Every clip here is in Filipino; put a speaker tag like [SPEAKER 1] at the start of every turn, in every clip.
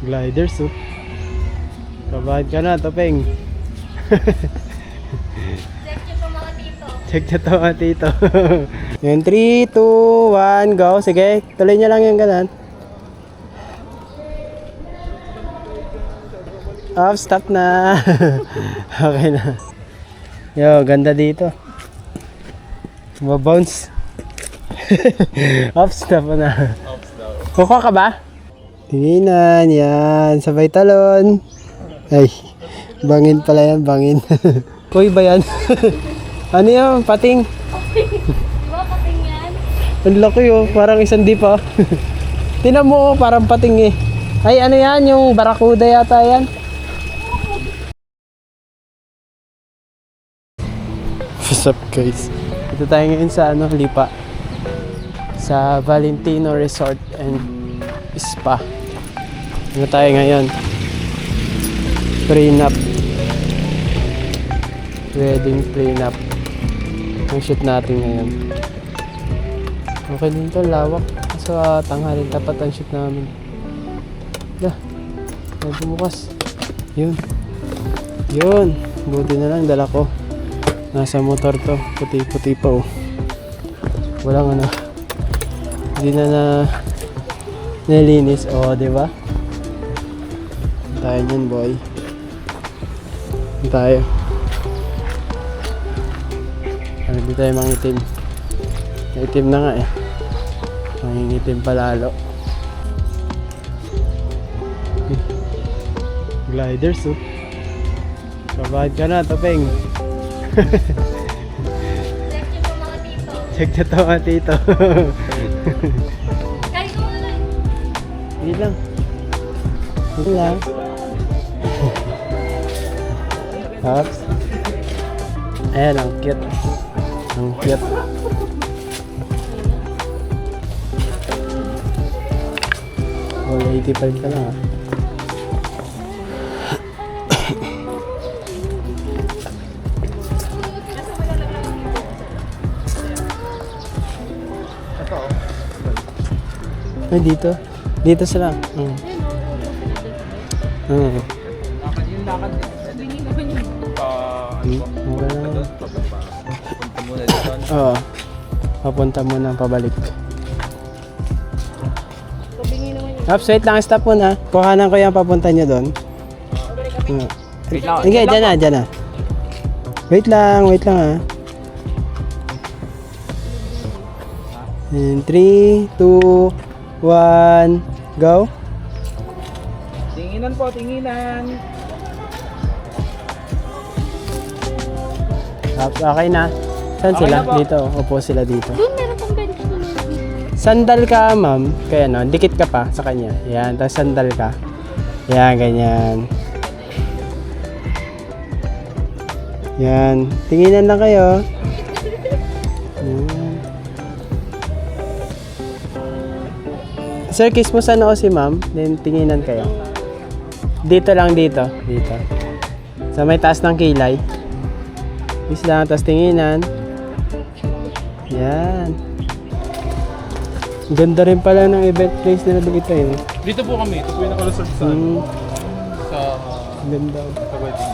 [SPEAKER 1] Gliders oh. Kabahan ka na, Topeng.
[SPEAKER 2] Check nyo po mga tito.
[SPEAKER 1] Check nyo to mga tito. Yung 3, 2, 1, go. Sige, tuloy nyo lang yung ganun. Off, stop na. Okay na. Yo, ganda dito. Mabounce. Off, stop na. Kukuha ka ba? Tinginan, yan. Sabay talon. Ay, bangin pala yan, bangin. Kuy ba yan? Ano yan? Pating?
[SPEAKER 2] Di ba pating yan?
[SPEAKER 1] Ang laki oh, parang isang dipa. Tinan mo oh, parang pating eh. Ay, ano yan? Yung barakuda yata yan. What's up guys? Ito tayo ngayon sa Lipa. Sa Valentino Resort and Spa. Ano tayo ngayon? Prenup. Wedding prenup. Ang shoot natin ngayon. Okay din to, lawak. Sa tanghalin tapat ang shoot namin. Medyo bukas. Yun. Buti na lang dala ko. Nasa motor to. Puti-puti pa oh. Walang ano. Hindi na nilinis. Oh, diba? Tayo niyan boy. Tayo. Hindi tayo mangitim. Itim na nga eh. Mangingitim palalo. Gliders oh. Kabahan ka na, Topeng.
[SPEAKER 2] Check nyo po mga tito.
[SPEAKER 1] Check na to mga tito.
[SPEAKER 2] Kahit mo na lang.
[SPEAKER 1] Hindi lang. Hindi lang. Hops. Ayan, ang cute. Ang cute. Oh, 85 ka lang ah. Ay, dito. Dito sila. Yung lakad. Oo. Papunta muna pabalik. Ups, wait lang. Stop muna. Kuhanan ko yung papunta nyo doon. Sige, dyan na. Wait lang ah. And 3, 2, 1, go.
[SPEAKER 3] Tinginan po, tinginan.
[SPEAKER 1] Okay na. Saan
[SPEAKER 3] Okay
[SPEAKER 1] sila?
[SPEAKER 3] na po.
[SPEAKER 1] Dito. Upo sila dito.
[SPEAKER 2] Doon meron pang bench doon.
[SPEAKER 1] Sandal ka, ma'am. Kaya no, dikit ka pa sa kanya. Yan, tapos sandal ka. Yan, ganyan. Yan. Tinginan lang kayo. Yan. Sir, kiss mo sa noo si ma'am. Then, tinginan kayo. Dito lang, dito. Dito. Sa may taas ng kilay. Kiss lang, tapos tinginan. Yan. Ganda rin pala ng event place nila dito eh.
[SPEAKER 3] Dito po kami. Ito po yung nakalusot sa
[SPEAKER 1] Ganda.
[SPEAKER 3] sa wedding.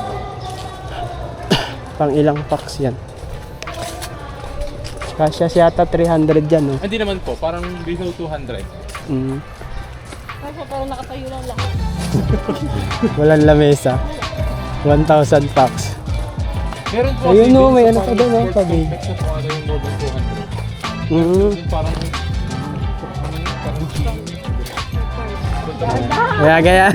[SPEAKER 1] Pang ilang packs yan. Kasya siya yata 300 dyan oh.
[SPEAKER 3] Hindi naman po. Parang below 200.
[SPEAKER 2] Kasi parang nakatayo lang lahat.
[SPEAKER 1] Walang lamesa. 1,000 packs.
[SPEAKER 3] Meron po.
[SPEAKER 1] Ayun no, may ano pa doon oh. Pabig.
[SPEAKER 3] Next na po ano yung more than 200. Yung parang
[SPEAKER 1] Gaya.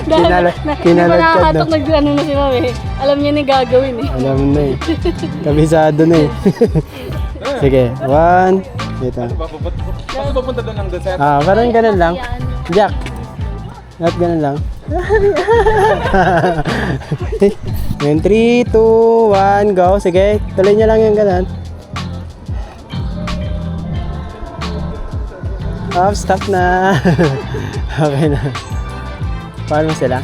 [SPEAKER 1] Kinalat ka
[SPEAKER 2] Nakakatok nag-ano na si Mami. Alam niya na yung gagawin eh.
[SPEAKER 1] Alam na eh. Kabisado na eh. Sige, 1. Dito.
[SPEAKER 3] Bakit papunta doon ng dessert?
[SPEAKER 1] Parang ganun lang. Jack. Lahat ganun lang. Yung 3, 2, 1, go. Sige, tuloy nyo lang yung ganun. Off, stop na. Okay na. Paano sila?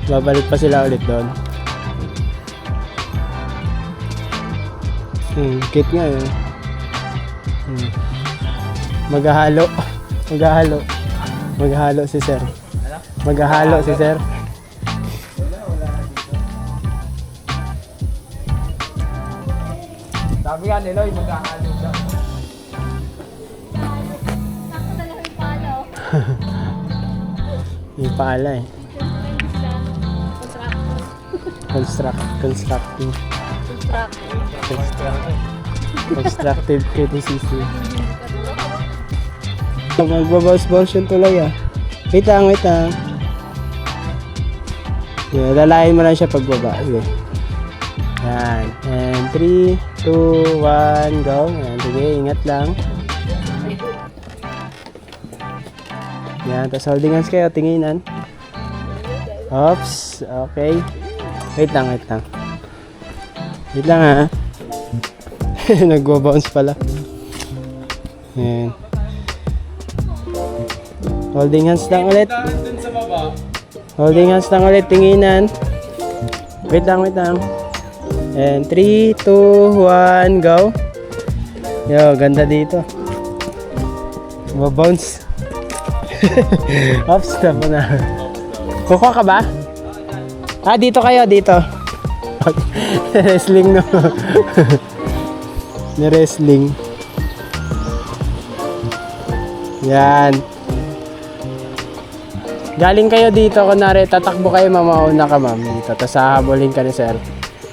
[SPEAKER 1] Babalik pa sila ulit doon. Cute nga yun. Maghahalo. Maghahalo. Maghahalo si sir. Maghahalo si sir.
[SPEAKER 3] Sabi nga nila, maghahalo siya.
[SPEAKER 2] Sakto talaga yung palo.
[SPEAKER 1] Yung paala eh.
[SPEAKER 2] Construct.
[SPEAKER 1] Constructing.
[SPEAKER 2] Construct.
[SPEAKER 1] Constructive criticism. Magbabaus-baus yung tuloy ah. Wait lang, wait lang. Yeah, lalayin mo lang siya pagbaba. Sige. Yan. And 3, 2, 1, go. Yan. Sige, ingat lang. Yan. Tapos holding hands kayo. Tinginan. Oops. Okay. Wait lang, wait lang. Wait lang ha. Nagbabounce pala. Yan. Holding hands lang ulit.
[SPEAKER 3] Dun sa baba.
[SPEAKER 1] Holding hands lang ulit. Tinginan. Wait lang, wait lang. And 3, 2, 1, go. Yo, ganda dito. Mabounce. Off stop na. Kukuha ka ba? Ah, dito kayo, dito. Wrestling no. Ni wrestling. Yan. Galing kayo dito, kunwari, tatakbo kayo, mamauna ka ma'am dito. Tapos hahabulin ka ni sir.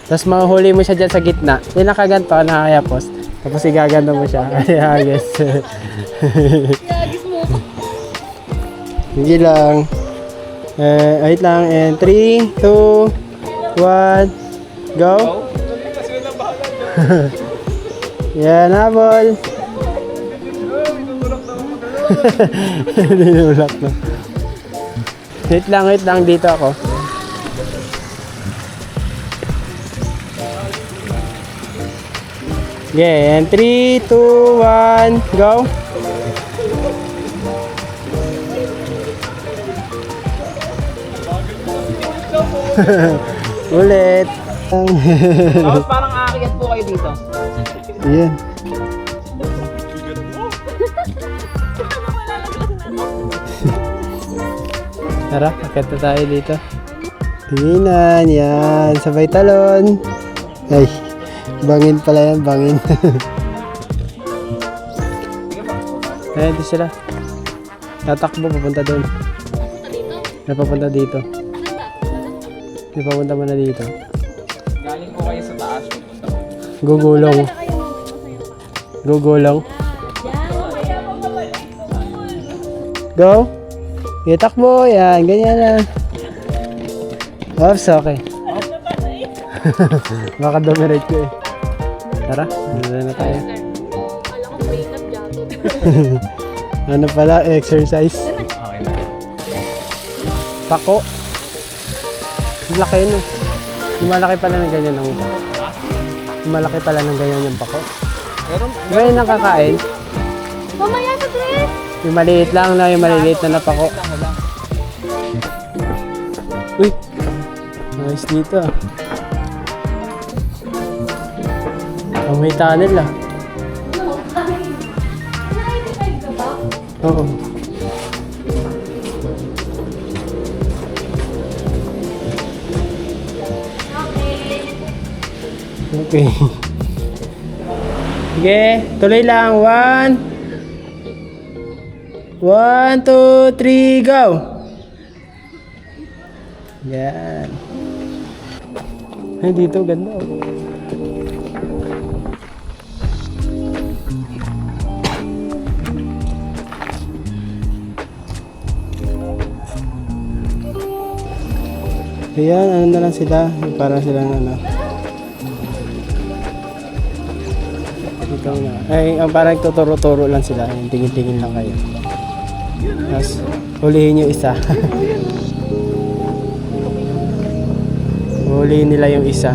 [SPEAKER 1] Tapos mahuhuli mo siya dyan sa gitna. Yung nakaganto, nakakayapos. Tapos igaganda mo siya. Yes.
[SPEAKER 2] Gagis mo.
[SPEAKER 1] Hindi lang. Wait lang. And 3, 2, 1, go.
[SPEAKER 3] Kasi wala bahala.
[SPEAKER 1] Yan, habol. Dinulak na. Wait lang. Dito ako. Okay, and 3, 2, 1, go. Ulit.
[SPEAKER 3] Tapos parang aakyat po kayo dito.
[SPEAKER 1] Yan. Tara, akit na tayo dito. Tinginan, yan. Sabay talon. Ay, bangin pala yan, bangin. Ayan, ito sila. Tatakbo, papunta doon. May papunta dito. May papunta mo na dito.
[SPEAKER 3] Galing po kayo sa taas. Pupunta ko.
[SPEAKER 1] Gugulong. Gugulong. Go. Itakbo, yan, ganyan na. Oops, okay. Baka dumiret ko eh. Tara, ano na tayo.
[SPEAKER 2] Kala ko makeup dyan.
[SPEAKER 1] Ano pala, exercise.
[SPEAKER 3] Okay na.
[SPEAKER 1] Pako. Ang laki no. Malaki pala ng ganyan ang malaki pala ng ganyan yung pako.
[SPEAKER 3] Pero,
[SPEAKER 1] Ngayon nakakain.
[SPEAKER 2] Mamaya sa dress.
[SPEAKER 1] Yung maliit lang na, yung maliliit na napako. Uy! Nice dito ah. Ang may tunnel ah. Oo. Okay. Sige, tuloy lang. 1, 2, 3, go! Yan. Ay, dito ganda. Oh. Ayan, ano na lang sila. Para silang ano. Ikaw na. Ay, ang parang tuturo-turo lang sila. Yung tingin-tingin lang kayo. Tapos, hulihin yung isa. Hulihin nila yung isa.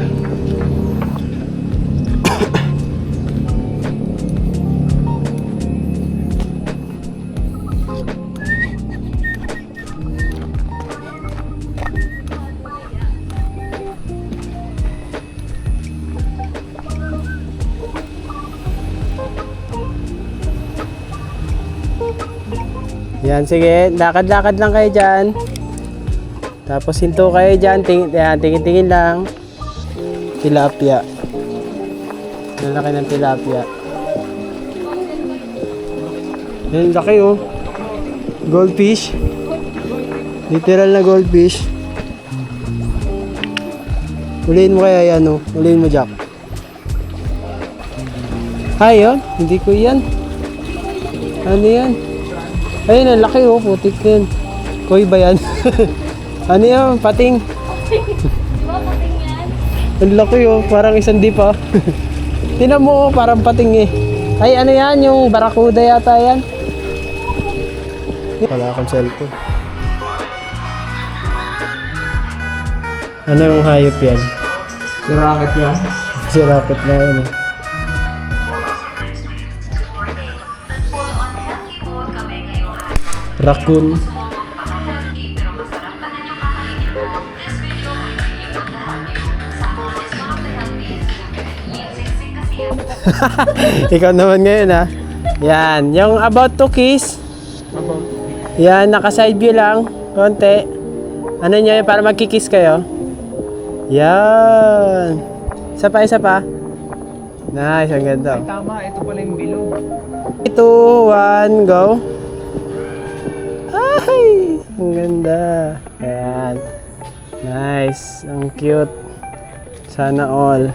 [SPEAKER 1] Yan, sige. Lakad-lakad lang kayo dyan. Tapos hinto kayo dyan. Tingin-tingin lang. Tilapia. Lalaki ng tilapia. Yan, laki oh. Goldfish. Literal na goldfish. Ulihin mo kaya yan oh. Ulihin mo, Jack. Ay, yun. Hindi ko yan. Ano yan? Ayun, ang laki oh. Putik yan. Koy ba yan? Ano yan? Pating.
[SPEAKER 2] Di ba pating yan?
[SPEAKER 1] Ang laki oh. Parang isang dipa. Tinan mo oh. Parang pating eh. Ay, ano yan? Yung barakuda yata yan. Wala akong cellphone. Ano yung hayop yan?
[SPEAKER 3] Si Rocket yan.
[SPEAKER 1] Si Rocket na yun eh. Raccoon. Ikaw naman ngayon ha. Yan, yung about to kiss. Yan, naka-side view lang. Konti. Ano nyo yun, para magkikiss kayo? Yan. Isa pa. Nice, ang ganda.
[SPEAKER 3] Ay, tama. Ito pala yung bilog.
[SPEAKER 1] 2, 1, go. Ay, ang ganda. Ayan. Nice, ang cute. Sana all.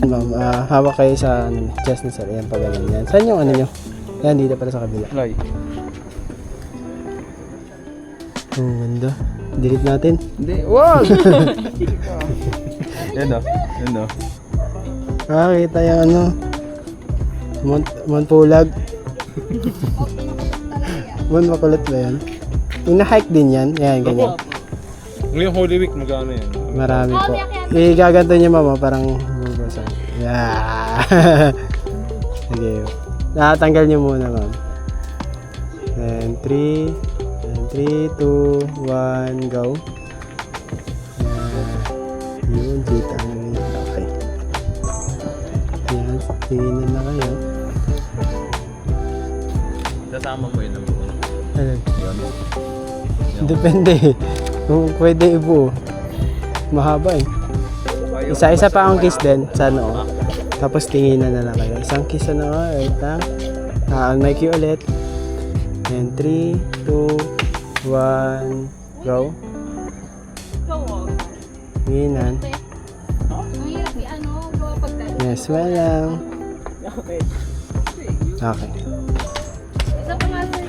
[SPEAKER 1] Ma'am, hawak kayo sa chest ni sir. Ayan, pag ganyan yan. Saan yung ano nyo? Yan, dito pala sa kabila.
[SPEAKER 3] Loy.
[SPEAKER 1] Ang ganda. Delete natin.
[SPEAKER 3] Hindi. Wag! Yan o. Yan o.
[SPEAKER 1] Kita yung ano. Monpulag. Makulot ba yan? Yung na-hike din yan. Yan, ganyan.
[SPEAKER 3] Ngayong Holy Week, magkano yan?
[SPEAKER 1] Marami po. Igaganto niya mama, parang bubasan. Yeah. Sige. Natanggal niyo muna, ma'am. And 3, 2, 1, go. Yun, kita ang okay. Yan, tingin na kayo.
[SPEAKER 3] Kasama mo yun ang buo.
[SPEAKER 1] Ano?
[SPEAKER 3] Yan.
[SPEAKER 1] Depende. Kung pwede ibuo. Mahaba eh. Isa-isa pa ang kiss din sa noo. Tapos tinginan na lang kayo. Isang kiss sa noo. Wait lang. On my cue ulit. And 3, 2, 1, go. Tinginan.
[SPEAKER 2] Ang hirap ano, gawa pagka.
[SPEAKER 1] Yes, smile lang.
[SPEAKER 2] Okay.
[SPEAKER 1] Okay.
[SPEAKER 2] Isa pa nga sir.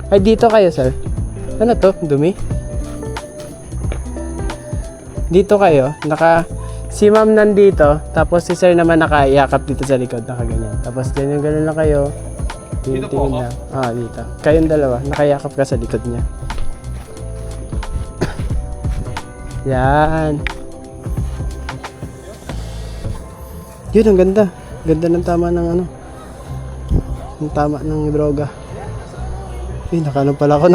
[SPEAKER 1] Ay, dito kayo, sir. Ano to? Dumi? Dito kayo. Si ma'am nandito. Tapos si sir naman nakayakap dito sa likod. Nakaganyan. Tapos dyan yung gano'n lang kayo.
[SPEAKER 3] Dito po ako?
[SPEAKER 1] Lang. Dito. Kayong dalawa. Nakayakap ka sa likod niya. Yan. Yun, ang ganda. Ganda ng tama ng ano. Ang tama ng droga. Nakaano pala ako,